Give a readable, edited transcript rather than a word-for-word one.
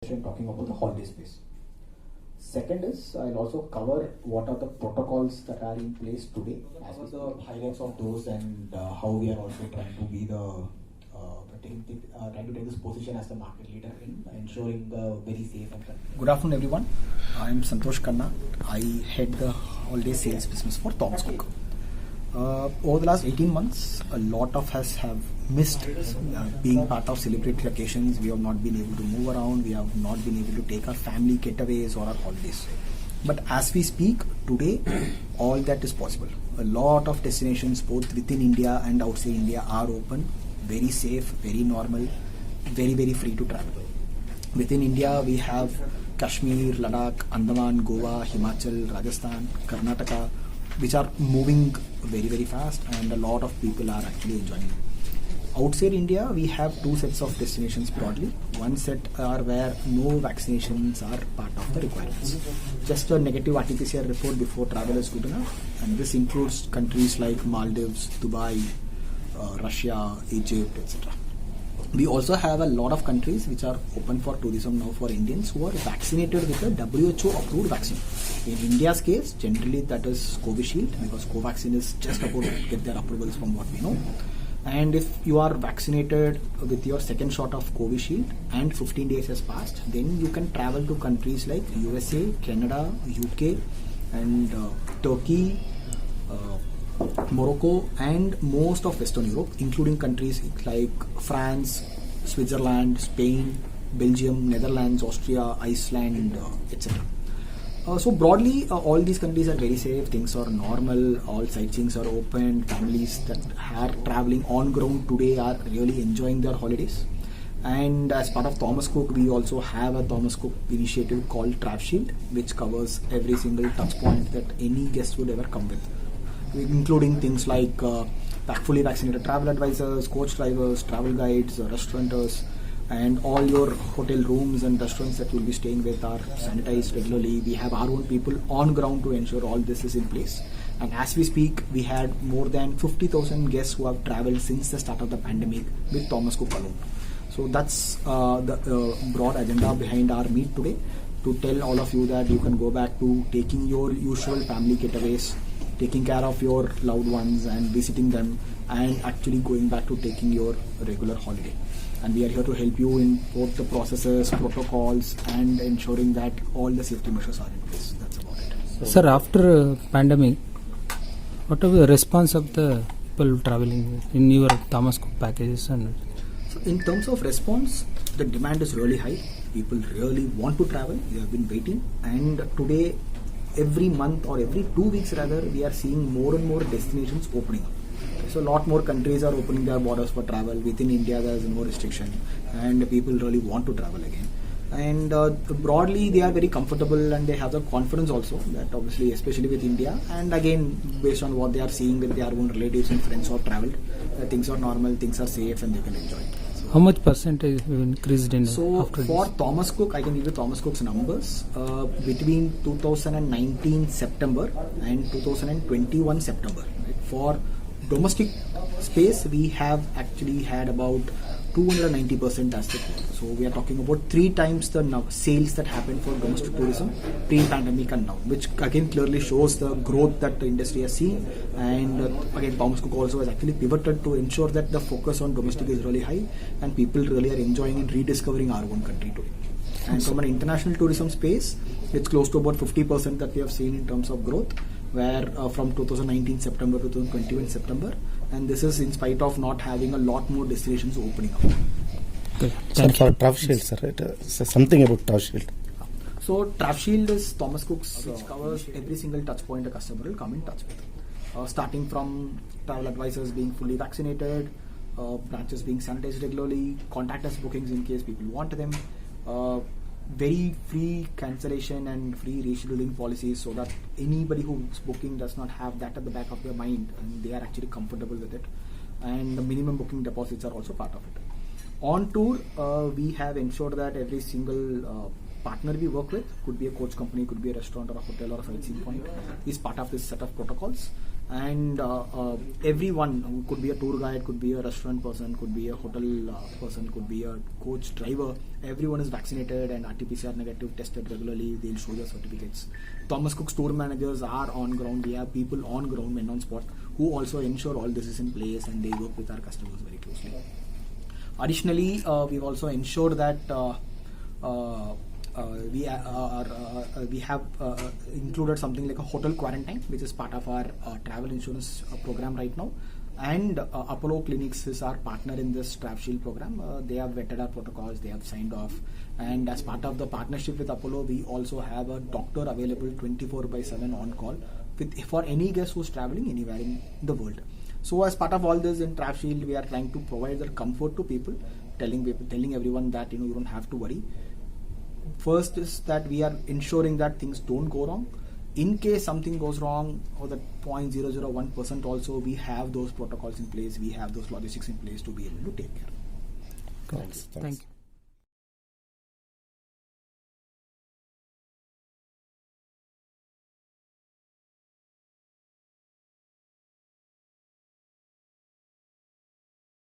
talking about the holiday space. Second is I'll also cover what are the protocols that are in place today, as well as the highlights of those, and how we are also trying to be the trying to take this position as the market leader in ensuring the very safe and convenient. Good afternoon, everyone. I'm Santosh Khanna. I head the holiday sales business for Thomas Cook. Over the last 18 months, a lot of us have missed being part of celebratory occasions. We have not been able to move around. We have not been able to take our family getaways or our holidays. But as we speak today, all that is possible. A lot of destinations, both within India and outside India, are open, very safe, very normal, very, very free to travel. Within India, we have Kashmir, Ladakh, Andaman, Goa, Himachal, Rajasthan, Karnataka, which are moving very, very fast, and a lot of people are actually enjoying it. Outside India, we have two sets of destinations broadly. One set are where no vaccinations are part of the requirements. Just a negative RT-PCR report before travel is good enough, and this includes countries like Maldives, Dubai, Russia, Egypt, etc. We also have a lot of countries which are open for tourism now for Indians who are vaccinated with a WHO approved vaccine. In India's case, generally that is Covishield, because Covaxin is just about to get their approvals from what we know. And if you are vaccinated with your second shot of Covishield and 15 days has passed, then you can travel to countries like USA, Canada, UK, and Turkey, Morocco, and most of Western Europe, including countries like France, Switzerland, Spain, Belgium, Netherlands, Austria, Iceland, etc. So broadly, all these countries are very safe, things are normal, all sightseeings are open, families that are traveling on ground today are really enjoying their holidays. And as part of Thomas Cook, we also have a Thomas Cook initiative called TravShield, which covers every single touch point that any guest would ever come with, including things like fully vaccinated travel advisors, coach drivers, travel guides, restaurateurs, and all your hotel rooms and restaurants that you'll be staying with are sanitized regularly. We have our own people on ground to ensure all this is in place. And as we speak, we had more than 50,000 guests who have traveled since the start of the pandemic with Thomas Cook alone. So that's the broad agenda behind our meet today, to tell all of you that you can go back to taking your usual family getaways, taking care of your loved ones and visiting them, and actually going back to taking your regular holiday. And we are here to help you in both the processes, protocols, and ensuring that all the safety measures are in place. That's about it. Sir, after pandemic, what are the response of the people traveling in your Thomas Cook packages? And so in terms of response, the demand is really high. People really want to travel. They have been waiting, and today, every month or every 2 weeks rather, we are seeing more and more destinations opening up. So a lot more countries are opening their borders for travel. Within India, there is no restriction, and people really want to travel again. And broadly, they are very comfortable, and they have the confidence also that obviously, especially with India, and again, based on what they are seeing with their own relatives and friends who have traveled, things are normal, things are safe, and they can enjoy it. How much percentage increased in after for this? Thomas Cook, I can give you Thomas Cook's numbers. Between 2019 September and 2021 September, right? For domestic space, we have actually had about 290% as the growth. So we are talking about 3 times the sales that happened for domestic tourism pre-pandemic and now, which again clearly shows the growth that the industry has seen. And again, Thomas Cook also has actually pivoted to ensure that the focus on domestic is really high, and people really are enjoying and rediscovering our own country today. And from an international tourism space, it's close to about 50% that we have seen in terms of growth, where from 2019 September to 2021 September, and this is in spite of not having a lot more destinations opening up. Okay. Sir, for TravShield, sir, something about TravShield. So TravShield is Thomas Cook's, which covers every single touch point a customer will come in touch with, starting from travel advisors being fully vaccinated, branches being sanitized regularly, contactless bookings in case people want them, very free cancellation and free rescheduling policies, so that anybody who's booking does not have that at the back of their mind, and they are actually comfortable with it. And the minimum booking deposits are also part of it. On tour, we have ensured that every single partner we work with, could be a coach company, could be a restaurant or a hotel or a sightseeing point, is part of this set of protocols. and everyone who could be a tour guide, could be a restaurant person, could be a hotel person, could be a coach driver, everyone is vaccinated and RT-PCR negative, tested regularly. They'll show their certificates. Thomas Cook store managers are on ground. We have people on ground, men on spot, who also ensure all this is in place, and they work with our customers very closely. Additionally, we've also ensured that we have included something like a hotel quarantine, which is part of our travel insurance program right now. And Apollo Clinics is our partner in this TravShield program. They have vetted our protocols, they have signed off. And as part of the partnership with Apollo, we also have a doctor available 24/7 on call for any guest who's traveling anywhere in the world. So as part of all this in TravShield, we are trying to provide the comfort to people, telling everyone that you don't have to worry. First is that we are ensuring that things don't go wrong. In case something goes wrong, or the 0.001% also, we have those protocols in place, we have those logistics in place to be able to take care. Thanks. Thank you.